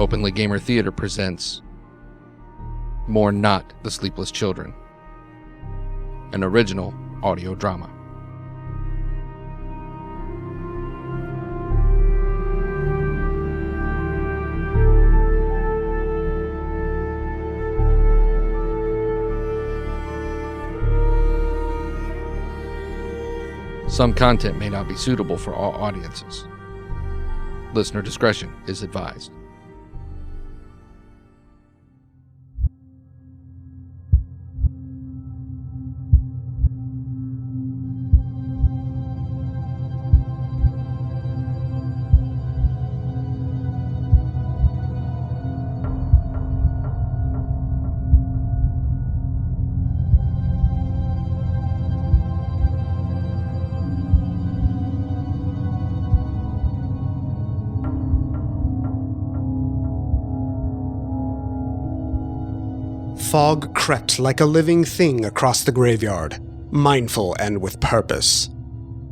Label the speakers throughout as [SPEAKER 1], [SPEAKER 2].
[SPEAKER 1] Openly Gamer Theater presents Mourn Not the Sleepless Children, an original audio drama. Some content may not be suitable for all audiences. Listener discretion is advised.
[SPEAKER 2] Fog crept like a living thing across the graveyard, mindful and with purpose.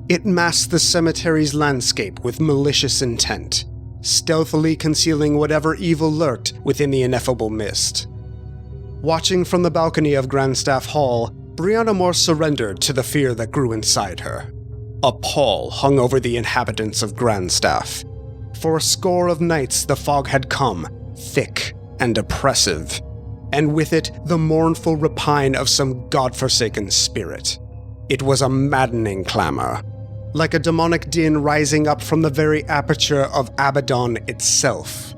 [SPEAKER 2] It masked the cemetery's landscape with malicious intent, stealthily concealing whatever evil lurked within the ineffable mist. Watching from the balcony of Grandstaff Hall, Brianna more surrendered to the fear that grew inside her. A pall hung over the inhabitants of Grandstaff. For a score of nights the fog had come, thick and oppressive, and with it the mournful repine of some godforsaken spirit. It was a maddening clamor, like a demonic din rising up from the very aperture of Abaddon itself.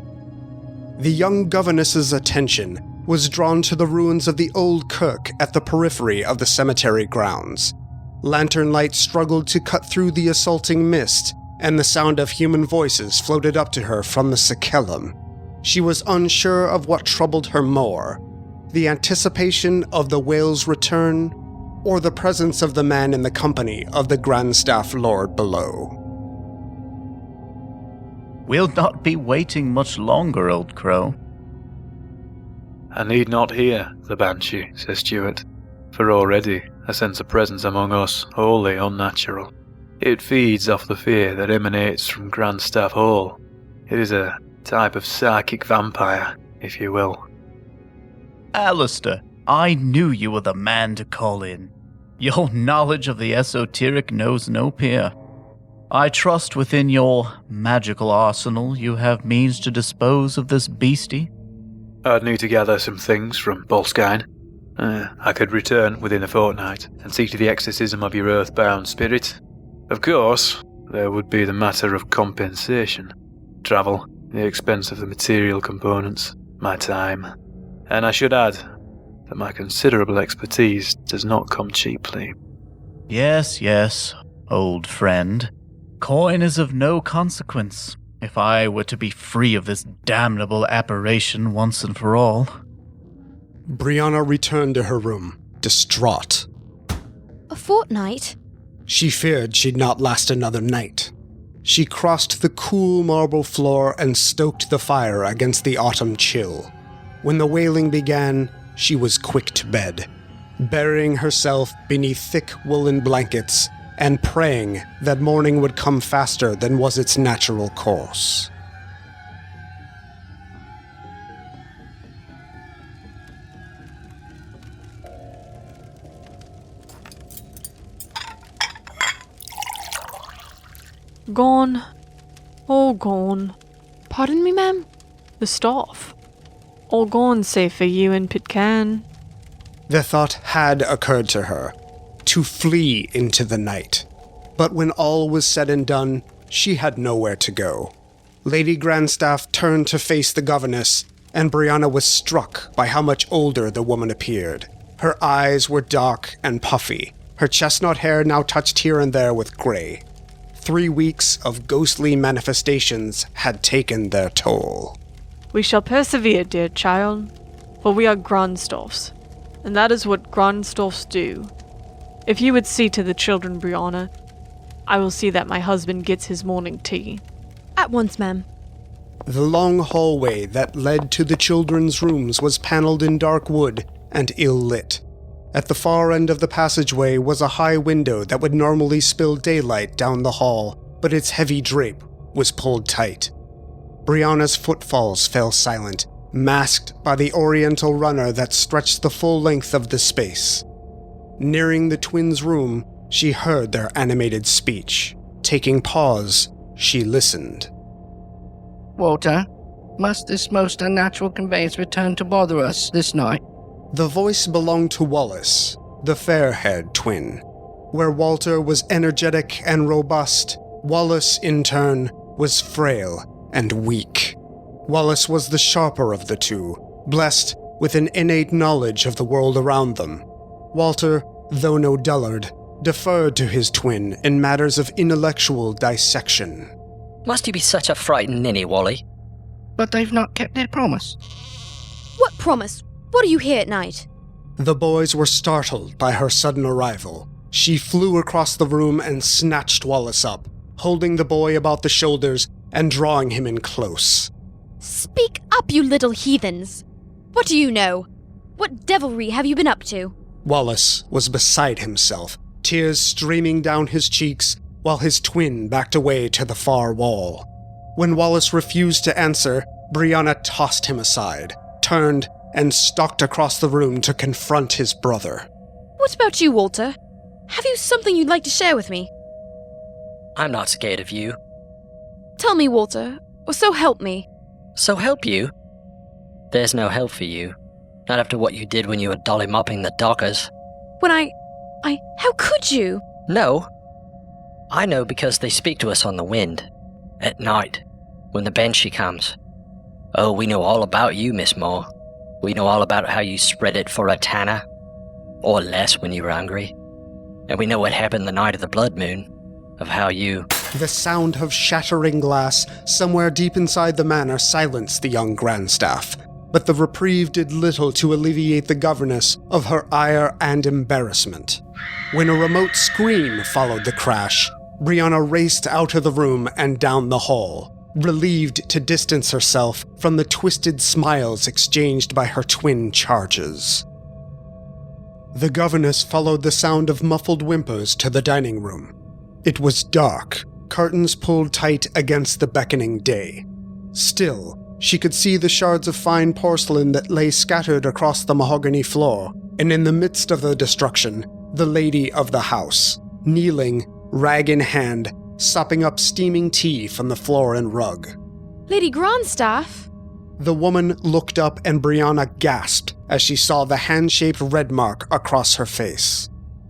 [SPEAKER 2] The young governess's attention was drawn to the ruins of the old kirk at the periphery of the cemetery grounds. Lantern light struggled to cut through the assaulting mist, and the sound of human voices floated up to her from the Sakellum. She was unsure of what troubled her more, the anticipation of the whale's return, or the presence of the man in the company of the Grandstaff Lord below.
[SPEAKER 3] We'll not be waiting much longer, old crow.
[SPEAKER 4] I need not hear the banshee, says Stuart, for already I sense a presence among us wholly unnatural. It feeds off the fear that emanates from Grandstaff Hall. It is a type of psychic vampire, if you will.
[SPEAKER 3] Aleister, I knew you were the man to call in. Your knowledge of the esoteric knows no peer. I trust within your magical arsenal you have means to dispose of this beastie.
[SPEAKER 4] I'd need to gather some things from Bolskine. I could return within a fortnight and see to the exorcism of your earthbound spirit. Of course, there would be the matter of compensation. Travel, the expense of the material components, my time. And I should add that my considerable expertise does not come cheaply.
[SPEAKER 3] Yes, old friend. Coin is of no consequence, if I were to be free of this damnable aberration once and for all.
[SPEAKER 2] Brianna returned to her room, distraught.
[SPEAKER 5] A fortnight?
[SPEAKER 2] She feared she'd not last another night. She crossed the cool marble floor and stoked the fire against the autumn chill. When the wailing began, she was quick to bed, burying herself beneath thick woolen blankets and praying that morning would come faster than was its natural course.
[SPEAKER 6] Gone. All gone. Pardon me, ma'am? The staff. All gone save for you and Pitcairn.
[SPEAKER 2] The thought had occurred to her, to flee into the night. But when all was said and done, she had nowhere to go. Lady Grandstaff turned to face the governess, and Brianna was struck by how much older the woman appeared. Her eyes were dark and puffy, her chestnut hair now touched here and there with grey. 3 weeks of ghostly manifestations had taken their toll.
[SPEAKER 6] We shall persevere, dear child, for we are Grandstaffs, and that is what Grandstaffs do. If you would see to the children, Brianna, I will see that my husband gets his morning tea.
[SPEAKER 5] At once, ma'am.
[SPEAKER 2] The long hallway that led to the children's rooms was paneled in dark wood and ill-lit. At the far end of the passageway was a high window that would normally spill daylight down the hall, but its heavy drape was pulled tight. Brianna's footfalls fell silent, masked by the oriental runner that stretched the full length of the space. Nearing the twins' room, she heard their animated speech. Taking pause, she listened.
[SPEAKER 7] Walter, must this most unnatural conveyance return to bother us this night?
[SPEAKER 2] The voice belonged to Wallace, the fair-haired twin. Where Walter was energetic and robust, Wallace, in turn, was frail and weak. Wallace was the sharper of the two, blessed with an innate knowledge of the world around them. Walter, though no dullard, deferred to his twin in matters of intellectual dissection.
[SPEAKER 8] Must you be such a frightened ninny, Wally?
[SPEAKER 7] But they've not kept their promise.
[SPEAKER 5] What promise? What are you here at night?
[SPEAKER 2] The boys were startled by her sudden arrival. She flew across the room and snatched Wallace up, holding the boy about the shoulders and drawing him in close.
[SPEAKER 5] Speak up, you little heathens! What do you know? What devilry have you been up to?
[SPEAKER 2] Wallace was beside himself, tears streaming down his cheeks, while his twin backed away to the far wall. When Wallace refused to answer, Brianna tossed him aside, turned, and stalked across the room to confront his brother.
[SPEAKER 5] What about you, Walter? Have you something you'd like to share with me?
[SPEAKER 8] I'm not scared of you.
[SPEAKER 5] Tell me, Walter, or so help me.
[SPEAKER 8] So help you? There's no help for you. Not after what you did when you were dolly mopping the dockers.
[SPEAKER 5] When how could you?
[SPEAKER 8] No. I know because they speak to us on the wind. At night, when the banshee comes. Oh, we know all about you, Miss Moore. We know all about how you spread it for a tanner. Or less when you were hungry. And we know what happened the night of the blood moon. Of how you...
[SPEAKER 2] The sound of shattering glass somewhere deep inside the manor silenced the young Grandstaff, but the reprieve did little to alleviate the governess of her ire and embarrassment. When a remote scream followed the crash, Brianna raced out of the room and down the hall, relieved to distance herself from the twisted smiles exchanged by her twin charges. The governess followed the sound of muffled whimpers to the dining room. It was dark, curtains pulled tight against the beckoning day. Still, she could see the shards of fine porcelain that lay scattered across the mahogany floor, and in the midst of the destruction, the lady of the house, kneeling, rag in hand, sopping up steaming tea from the floor and rug.
[SPEAKER 5] Lady Grandstaff?
[SPEAKER 2] The woman looked up and Brianna gasped as she saw the hand-shaped red mark across her face.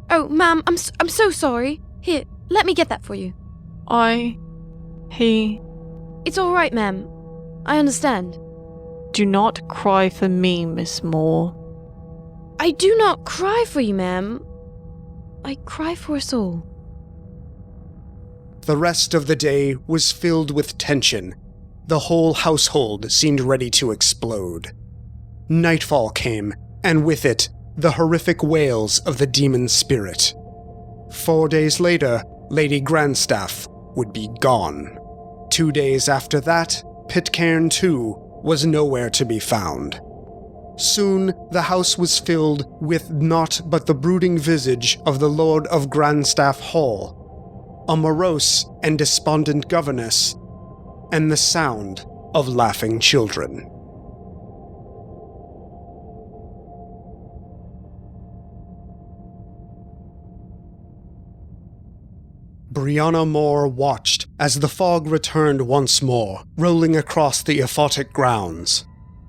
[SPEAKER 5] Oh, ma'am, I'm so sorry. Here, let me get that for you. It's all right, ma'am. I understand.
[SPEAKER 6] Do not cry for me, Miss Moore.
[SPEAKER 5] I do not cry for you, ma'am. I cry for us all.
[SPEAKER 2] The rest of the day was filled with tension. The whole household seemed ready to explode. Nightfall came, and with it, the horrific wails of the demon spirit. 4 days later, Lady Grandstaff would be gone. 2 days after that, Pitcairn, too, was nowhere to be found. Soon, the house was filled with naught but the brooding visage of the Lord of Grandstaff Hall, a morose and despondent governess, and the sound of laughing children. Brianna Moore watched as the fog returned once more, rolling across the aphotic grounds.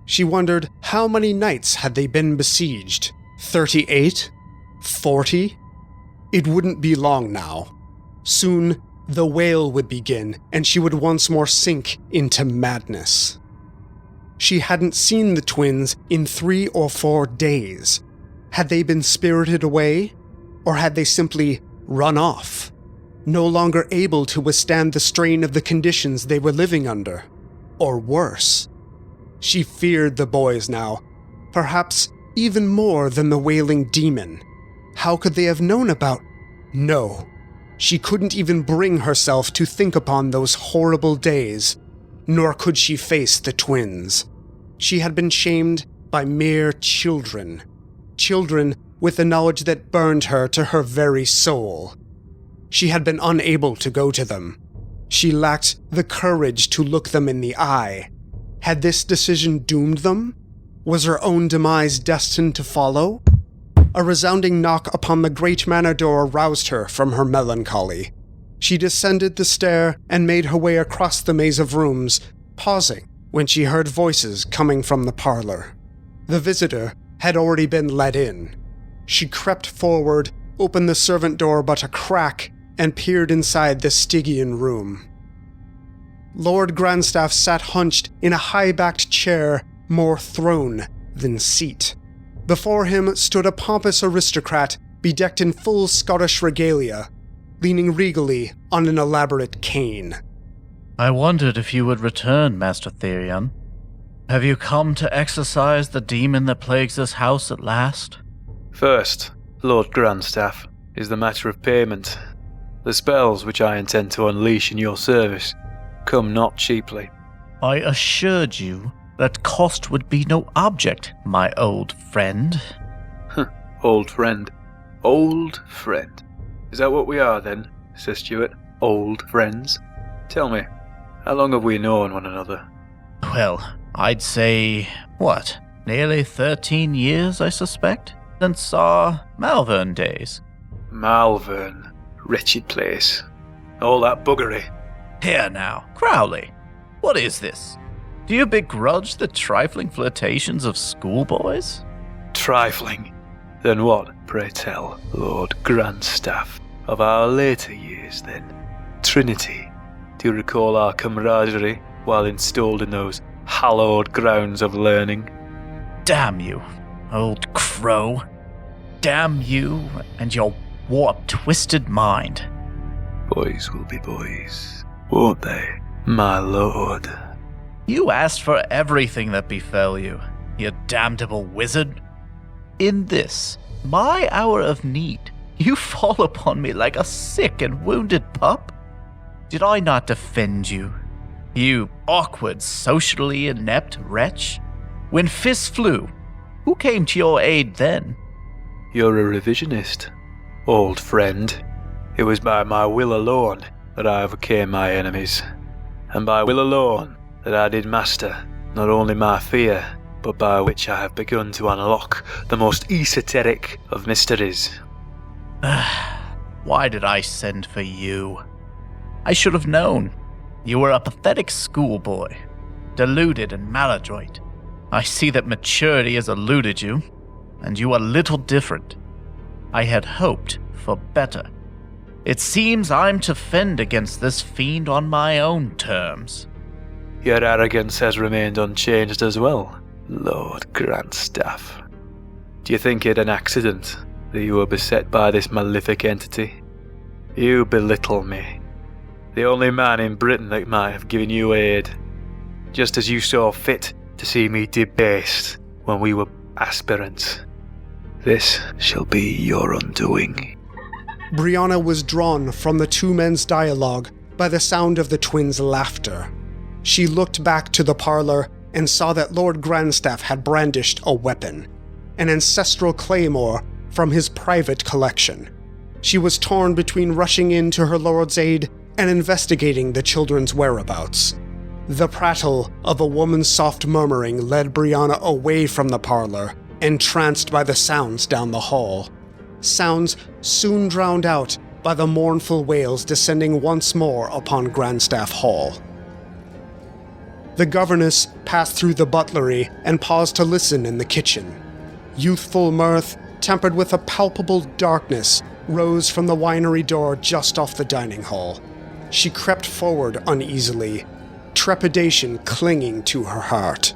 [SPEAKER 2] She wondered how many nights had they been besieged? 38? 40? It wouldn't be long now. Soon, the wail would begin, and she would once more sink into madness. She hadn't seen the twins in 3 or 4 days. Had they been spirited away? Or had they simply run off? No longer able to withstand the strain of the conditions they were living under. Or worse. She feared the boys now, perhaps even more than the wailing demon. How could they have known about... No. She couldn't even bring herself to think upon those horrible days, nor could she face the twins. She had been shamed by mere children. Children with the knowledge that burned her to her very soul. She had been unable to go to them. She lacked the courage to look them in the eye. Had this decision doomed them? Was her own demise destined to follow? A resounding knock upon the great manor door roused her from her melancholy. She descended the stair and made her way across the maze of rooms, pausing when she heard voices coming from the parlor. The visitor had already been let in. She crept forward, opened the servant door but a crack, and peered inside the Stygian room. Lord Grandstaff sat hunched in a high-backed chair, more throne than seat. Before him stood a pompous aristocrat bedecked in full Scottish regalia, leaning regally on an elaborate cane.
[SPEAKER 3] I wondered if you would return, Master Therion. Have you come to exorcise the demon that plagues this house at last?
[SPEAKER 4] First, Lord Grandstaff, is the matter of payment. The spells which I intend to unleash in your service come not cheaply.
[SPEAKER 3] I assured you that cost would be no object, my old friend.
[SPEAKER 4] Old friend. Old friend. Is that what we are then, Sir Stuart? Old friends? Tell me, how long have we known one another?
[SPEAKER 3] Well, I'd say, nearly 13 years, I suspect, since our Malvern days.
[SPEAKER 4] Malvern. Wretched place. All that buggery.
[SPEAKER 3] Here now, Crowley, what is this? Do you begrudge the trifling flirtations of schoolboys?
[SPEAKER 4] Trifling? Then what, pray tell, Lord Grandstaff, of our later years then? Trinity, do you recall our camaraderie while installed in those hallowed grounds of learning?
[SPEAKER 3] Damn you, old crow. Damn you and your warped, twisted mind.
[SPEAKER 4] Boys will be boys, won't they, my lord?
[SPEAKER 3] You asked for everything that befell you, you damnable wizard. In this, my hour of need, you fall upon me like a sick and wounded pup? Did I not defend you, you awkward, socially inept wretch? When fists flew, who came to your aid then?
[SPEAKER 4] You're a revisionist, old friend. It was by my will alone that I overcame my enemies, and by will alone that I did master not only my fear, but by which I have begun to unlock the most esoteric of mysteries.
[SPEAKER 3] Why did I send for you? I should have known. You were a pathetic schoolboy, deluded and maladroit. I see that maturity has eluded you, and you are little different. I had hoped for better. It seems I'm to fend against this fiend on my own terms.
[SPEAKER 4] Your arrogance has remained unchanged as well, Lord Grandstaff. Do you think it an accident that you were beset by this malefic entity? You belittle me, the only man in Britain that might have given you aid, just as you saw fit to see me debased when we were aspirants. This shall be your undoing.
[SPEAKER 2] Brianna was drawn from the two men's dialogue by the sound of the twins' laughter. She looked back to the parlor and saw that Lord Grandstaff had brandished a weapon, an ancestral claymore from his private collection. She was torn between rushing in to her lord's aid and investigating the children's whereabouts. The prattle of a woman's soft murmuring led Brianna away from the parlor, entranced by the sounds down the hall. Sounds soon drowned out by the mournful wails descending once more upon Grandstaff Hall. The governess passed through the butlery and paused to listen in the kitchen. Youthful mirth, tempered with a palpable darkness, rose from the winery door just off the dining hall. She crept forward uneasily, trepidation clinging to her heart.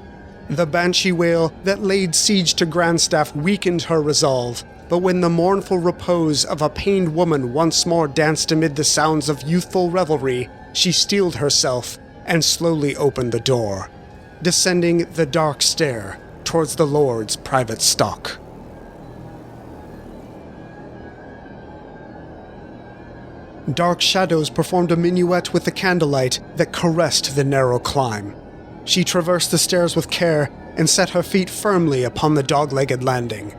[SPEAKER 2] The banshee wail that laid siege to Grandstaff weakened her resolve, but when the mournful repose of a pained woman once more danced amid the sounds of youthful revelry, she steeled herself and slowly opened the door, descending the dark stair towards the Lord's private stock. Dark shadows performed a minuet with the candlelight that caressed the narrow climb. She traversed the stairs with care and set her feet firmly upon the dog-legged landing.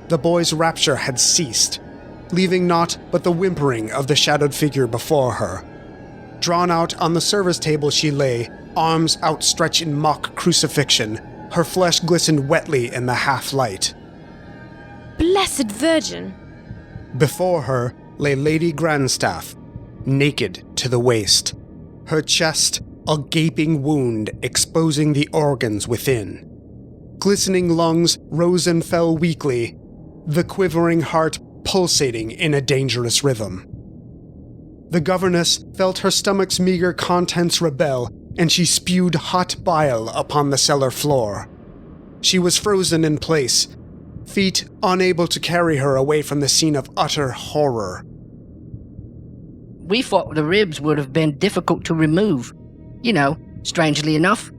[SPEAKER 2] The boy's rapture had ceased, leaving naught but the whimpering of the shadowed figure before her. Drawn out on the service table she lay, arms outstretched in mock crucifixion. Her flesh glistened wetly in the half-light.
[SPEAKER 5] Blessed Virgin!
[SPEAKER 2] Before her lay Lady Grandstaff, naked to the waist. Her chest a gaping wound exposing the organs within. Glistening lungs rose and fell weakly, the quivering heart pulsating in a dangerous rhythm. The governess felt her stomach's meager contents rebel, and she spewed hot bile upon the cellar floor. She was frozen in place, feet unable to carry her away from the scene of utter horror.
[SPEAKER 7] We thought the ribs would have been difficult to remove. You know, strangely enough,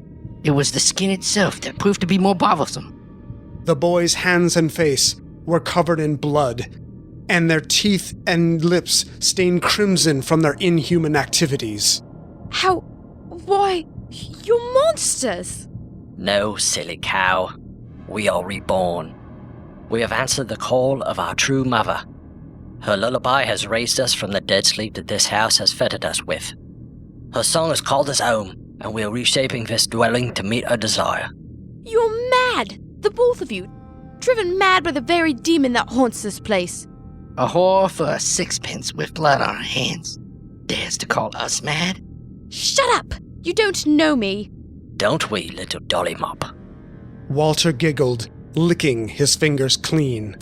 [SPEAKER 7] it was the skin itself that proved to be more bothersome.
[SPEAKER 2] The boy's hands and face were covered in blood, and their teeth and lips stained crimson from their inhuman activities.
[SPEAKER 5] How? Why? You're monsters!
[SPEAKER 8] No, silly cow. We are reborn. We have answered the call of our true mother. Her lullaby has raised us from the dead sleep that this house has fettered us with. Her song has called us home, and we are reshaping this dwelling to meet her desire.
[SPEAKER 5] You're mad! The both of you! Driven mad by the very demon that haunts this place.
[SPEAKER 7] A whore for a sixpence with blood on her hands dares to call us mad?
[SPEAKER 5] Shut up! You don't know me.
[SPEAKER 8] Don't we, little dolly mop?
[SPEAKER 2] Walter giggled, licking his fingers clean.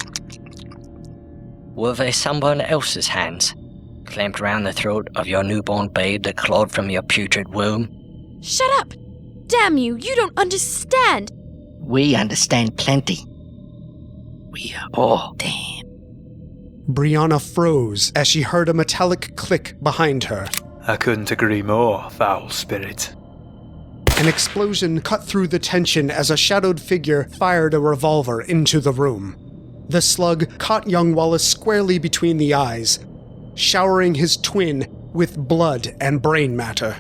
[SPEAKER 8] Were they someone else's hands, clamped round the throat of your newborn babe that clawed from your putrid womb?
[SPEAKER 5] Shut up! Damn you, you don't understand!
[SPEAKER 7] We understand plenty. We are all damned.
[SPEAKER 2] Brianna froze as she heard a metallic click behind her.
[SPEAKER 4] I couldn't agree more, foul spirit.
[SPEAKER 2] An explosion cut through the tension as a shadowed figure fired a revolver into the room. The slug caught young Wallace squarely between the eyes, showering his twin with blood and brain matter.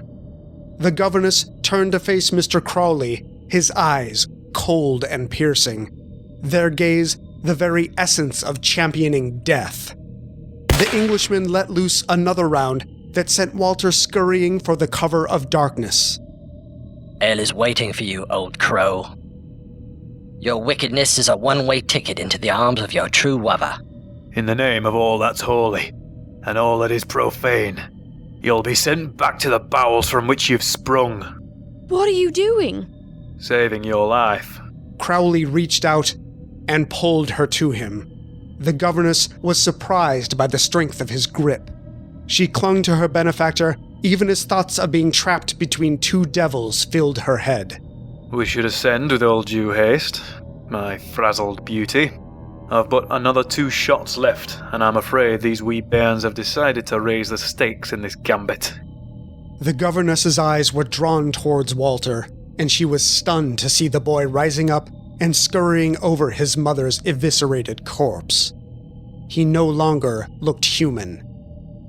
[SPEAKER 2] The governess turned to face Mr. Crowley, his eyes cold and piercing, their gaze the very essence of championing death. The Englishman let loose another round that sent Walter scurrying for the cover of darkness.
[SPEAKER 8] Elle is waiting for you, old crow. Your wickedness is a one-way ticket into the arms of your true lover.
[SPEAKER 4] In the name of all that's holy, and all that is profane, you'll be sent back to the bowels from which you've sprung.
[SPEAKER 5] What are you doing?
[SPEAKER 4] Saving your life.
[SPEAKER 2] Crowley reached out and pulled her to him. The governess was surprised by the strength of his grip. She clung to her benefactor, even as thoughts of being trapped between two devils filled her head.
[SPEAKER 4] We should ascend with all due haste, my frazzled beauty. I've but another 2 shots left, and I'm afraid these wee bairns have decided to raise the stakes in this gambit.
[SPEAKER 2] The governess's eyes were drawn towards Walter, and she was stunned to see the boy rising up and scurrying over his mother's eviscerated corpse. He no longer looked human.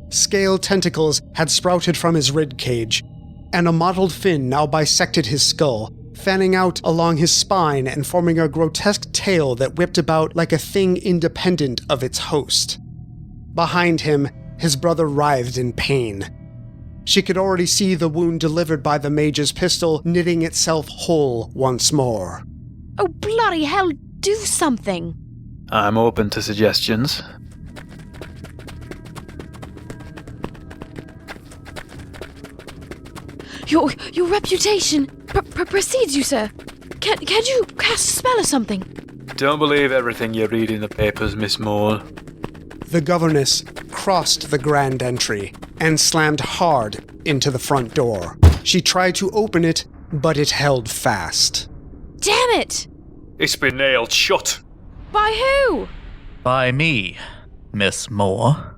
[SPEAKER 2] Scale tentacles had sprouted from his ribcage, and a mottled fin now bisected his skull, fanning out along his spine and forming a grotesque tail that whipped about like a thing independent of its host. Behind him, his brother writhed in pain. She could already see the wound delivered by the mage's pistol knitting itself whole once more.
[SPEAKER 5] Oh, bloody hell, do something!
[SPEAKER 4] I'm open to suggestions.
[SPEAKER 5] Your reputation precedes you, sir. Can you cast a spell or something?
[SPEAKER 4] Don't believe everything you read in the papers, Miss Moore.
[SPEAKER 2] The governess crossed the grand entry and slammed hard into the front door. She tried to open it, but it held fast.
[SPEAKER 5] Damn it!
[SPEAKER 4] It's been nailed shut.
[SPEAKER 5] By who?
[SPEAKER 3] By me, Miss Moore.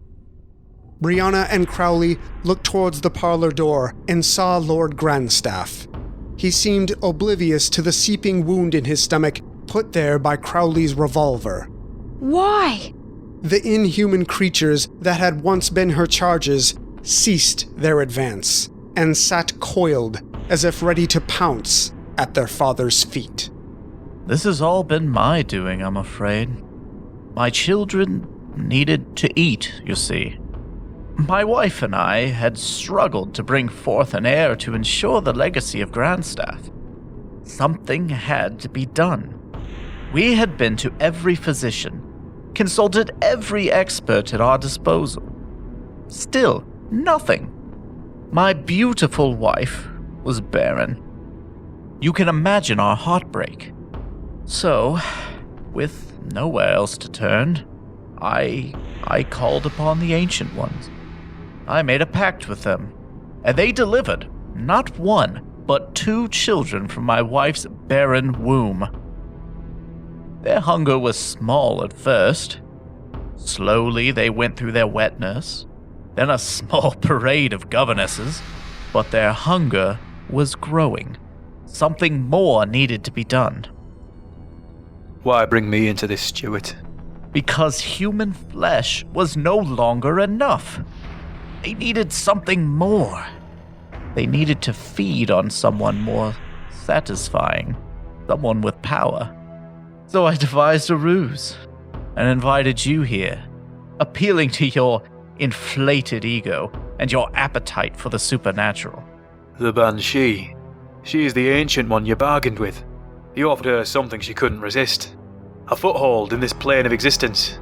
[SPEAKER 2] Brianna and Crowley looked towards the parlor door and saw Lord Grandstaff. He seemed oblivious to the seeping wound in his stomach put there by Crowley's revolver.
[SPEAKER 5] Why?
[SPEAKER 2] The inhuman creatures that had once been her charges ceased their advance and sat coiled as if ready to pounce at their father's feet.
[SPEAKER 3] This has all been my doing, I'm afraid. My children needed to eat, you see. My wife and I had struggled to bring forth an heir to ensure the legacy of Grandstaff. Something had to be done. We had been to every physician, consulted every expert at our disposal. Still, nothing. My beautiful wife was barren. You can imagine our heartbreak. So, with nowhere else to turn, I called upon the Ancient Ones. I made a pact with them, and they delivered not one, but 2 children from my wife's barren womb. Their hunger was small at first. Slowly they went through their wetness, then a small parade of governesses, but their hunger was growing. Something more needed to be done.
[SPEAKER 4] Why bring me into this, Stuart?
[SPEAKER 3] Because human flesh was no longer enough. They needed something more. They needed to feed on someone more satisfying, someone with power. So I devised a ruse and invited you here, appealing to your inflated ego and your appetite for the supernatural.
[SPEAKER 4] The Banshee. She is the ancient one you bargained with. You offered her something she couldn't resist. A foothold in this plane of existence.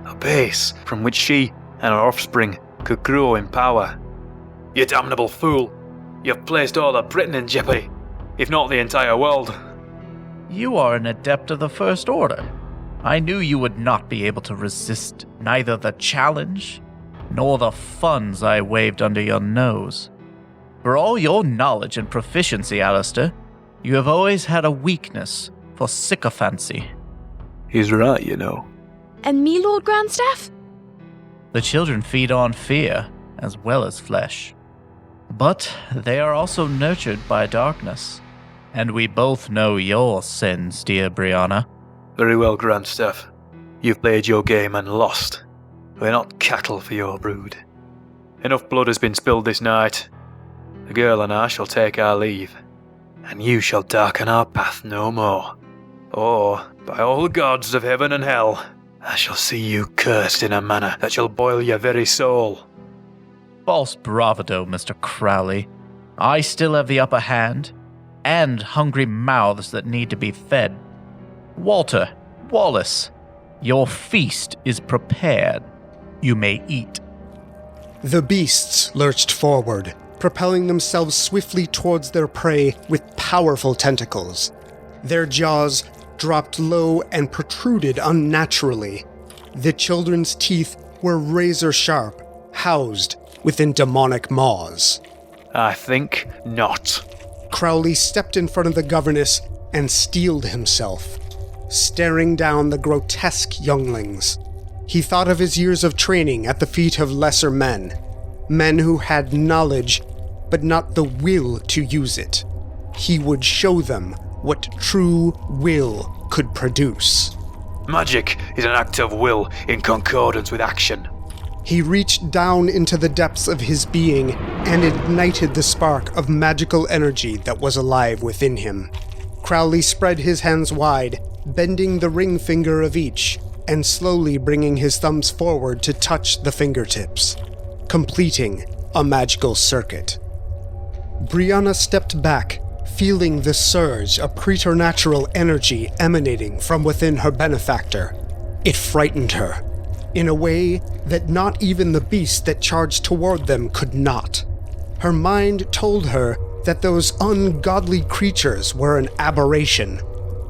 [SPEAKER 4] A base from which she and her offspring could grow in power. You damnable fool! You've placed all of Britain in jeopardy, if not the entire world.
[SPEAKER 3] You are an adept of the First Order. I knew you would not be able to resist neither the challenge nor the funds I waved under your nose. For all your knowledge and proficiency, Aleister, you have always had a weakness for sycophancy.
[SPEAKER 4] He's right, you know.
[SPEAKER 5] And me, Lord Grandstaff?
[SPEAKER 3] The children feed on fear as well as flesh. But they are also nurtured by darkness. And we both know your sins, dear Brianna.
[SPEAKER 4] Very well, Grandstaff. You've played your game and lost. We're not cattle for your brood. Enough blood has been spilled this night. The girl and I shall take our leave, and you shall darken our path no more. Or, by all the gods of heaven and hell, I shall see you cursed in a manner that shall boil your very soul.
[SPEAKER 3] False bravado, Mr. Crowley. I still have the upper hand, and hungry mouths that need to be fed. Walter, Wallace, your feast is prepared. You may eat.
[SPEAKER 2] The beasts lurched forward, propelling themselves swiftly towards their prey with powerful tentacles. Their jaws dropped low and protruded unnaturally. The children's teeth were razor sharp, housed within demonic maws.
[SPEAKER 4] I think not.
[SPEAKER 2] Crowley stepped in front of the governess and steeled himself, staring down the grotesque younglings. He thought of his years of training at the feet of lesser men who had knowledge but not the will to use it. He would show them what true will could produce.
[SPEAKER 4] Magic is an act of will in concordance with action.
[SPEAKER 2] He reached down into the depths of his being and ignited the spark of magical energy that was alive within him. Crowley spread his hands wide, bending the ring finger of each, and slowly bringing his thumbs forward to touch the fingertips, completing a magical circuit. Brianna stepped back, feeling the surge of preternatural energy emanating from within her benefactor. It frightened her, in a way that not even the beast that charged toward them could not. Her mind told her that those ungodly creatures were an aberration,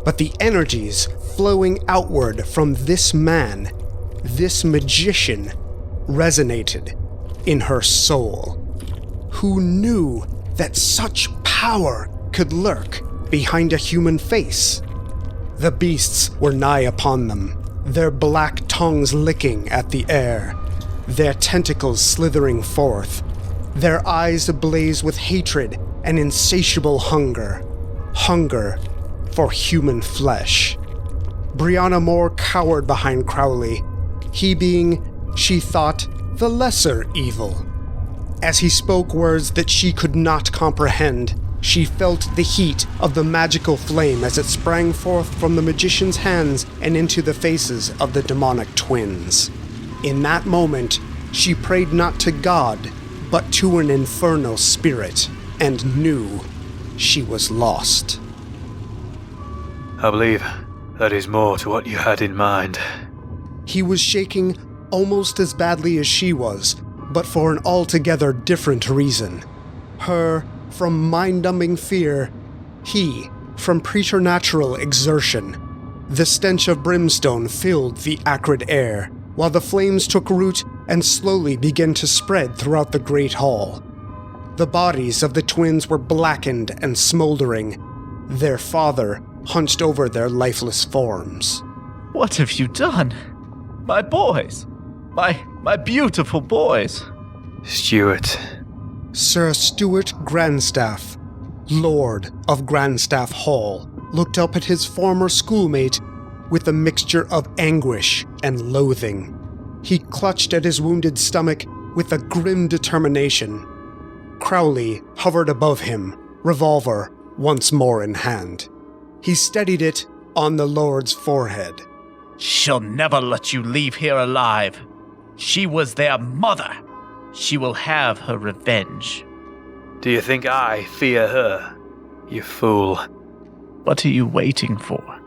[SPEAKER 2] but the energies flowing outward from this man, this magician, resonated in her soul. Who knew that such power could lurk behind a human face? The beasts were nigh upon them, their black tongues licking at the air, their tentacles slithering forth, their eyes ablaze with hatred and insatiable hunger for human flesh. Brianna Moore cowered behind Crowley, he being, she thought, the lesser evil. As he spoke words that she could not comprehend, she felt the heat of the magical flame as it sprang forth from the magician's hands and into the faces of the demonic twins. In that moment, She prayed not to God, but to an infernal spirit, and knew she was lost.
[SPEAKER 4] I believe that is more to what you had in mind.
[SPEAKER 2] He was shaking almost as badly as she was, but for an altogether different reason. Her from mind-numbing fear, he from preternatural exertion. The stench of brimstone filled the acrid air, while the flames took root and slowly began to spread throughout the great hall. The bodies of the twins were blackened and smoldering, their father hunched over their lifeless forms.
[SPEAKER 3] What have you done? My boys! My beautiful boys!
[SPEAKER 4] Stuart.
[SPEAKER 2] Sir Stuart Grandstaff, Lord of Grandstaff Hall, looked up at his former schoolmate with a mixture of anguish and loathing. He clutched at his wounded stomach with a grim determination. Crowley hovered above him, revolver once more in hand. He steadied it on the Lord's forehead.
[SPEAKER 3] She'll never let you leave here alive. She was their mother. She will have her revenge.
[SPEAKER 4] Do you think I fear her? You fool.
[SPEAKER 3] What are you waiting for?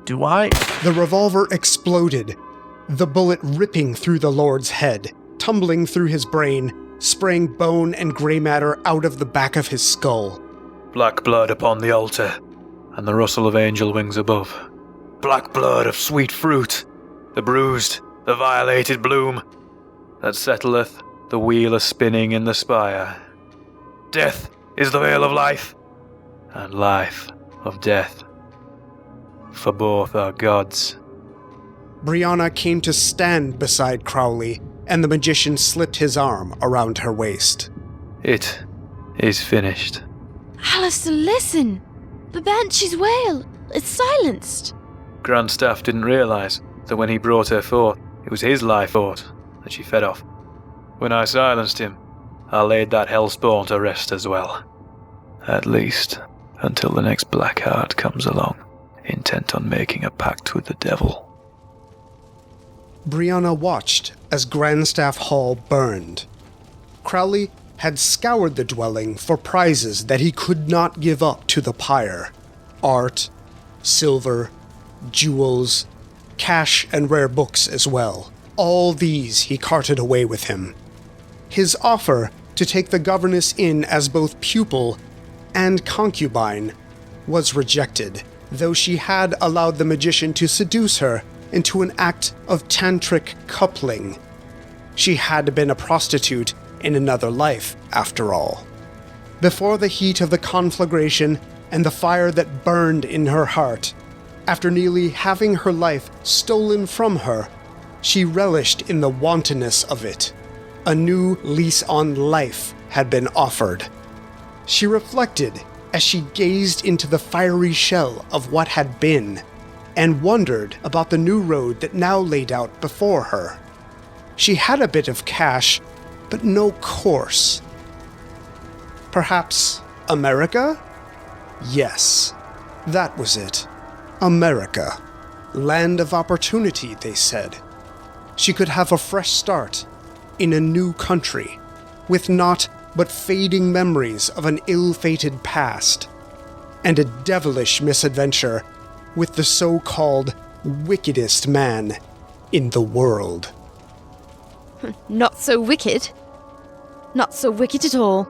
[SPEAKER 3] Do I?
[SPEAKER 2] The revolver exploded, the bullet ripping through the Lord's head, tumbling through his brain, spraying bone and grey matter out of the back of his skull.
[SPEAKER 4] Black blood upon the altar, and the rustle of angel wings above. Black blood of sweet fruit, the bruised, the violated bloom, that settleth the wheel a-spinning in the spire. Death is the veil of life, and life of death. For both are gods.
[SPEAKER 2] Brianna came to stand beside Crowley, and the magician slipped his arm around her waist.
[SPEAKER 4] It is finished.
[SPEAKER 5] Aleister, listen! The banshee's wail! It's silenced!
[SPEAKER 4] Grandstaff didn't realise that when he brought her forth, it was his life force that she fed off. When I silenced him, I laid that hellspawn to rest as well. At least, until the next Blackheart comes along, intent on making a pact with the devil.
[SPEAKER 2] Brianna watched as Grandstaff Hall burned. Crowley had scoured the dwelling for prizes that he could not give up to the pyre. Art, silver, jewels, cash and rare books as well. All these he carted away with him. His offer to take the governess in as both pupil and concubine was rejected, though she had allowed the magician to seduce her into an act of tantric coupling. She had been a prostitute in another life, after all. Before the heat of the conflagration and the fire that burned in her heart, after nearly having her life stolen from her, she relished in the wantonness of it. A new lease on life had been offered. She reflected as she gazed into the fiery shell of what had been, and wondered about the new road that now laid out before her. She had a bit of cash, but no course. Perhaps America? Yes, that was it. America. Land of opportunity, they said. She could have a fresh start in a new country, with naught but fading memories of an ill-fated past, and a devilish misadventure with the so-called wickedest man in the world.
[SPEAKER 5] Not so wicked. Not so wicked at all.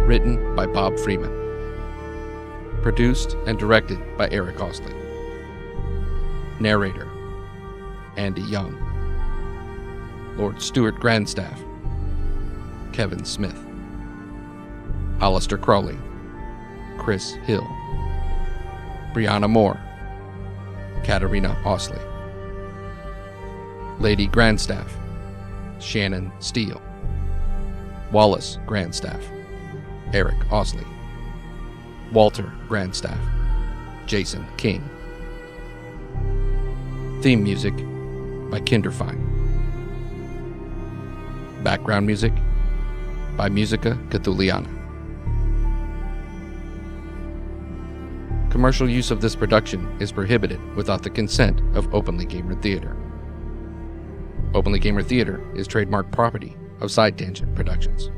[SPEAKER 1] Written by Bob Freeman. Produced and directed by Eric Ausley. Narrator, Andy Young. Lord Stuart Grandstaff, Kevin Smith. Aleister Crowley, Chris Hill. Brianna Moore, Katarina Ausley. Lady Grandstaff, Shannon Steele. Wallace Grandstaff, Eric Ausley. Walter Grandstaff, Jayson King. Theme music by Kinderfine. Background music by Musica Cthuliana. Commercial use of this production is prohibited without the consent of Openly Gamer Theater. Openly Gamer Theater is trademark property of Side Tangent Productions.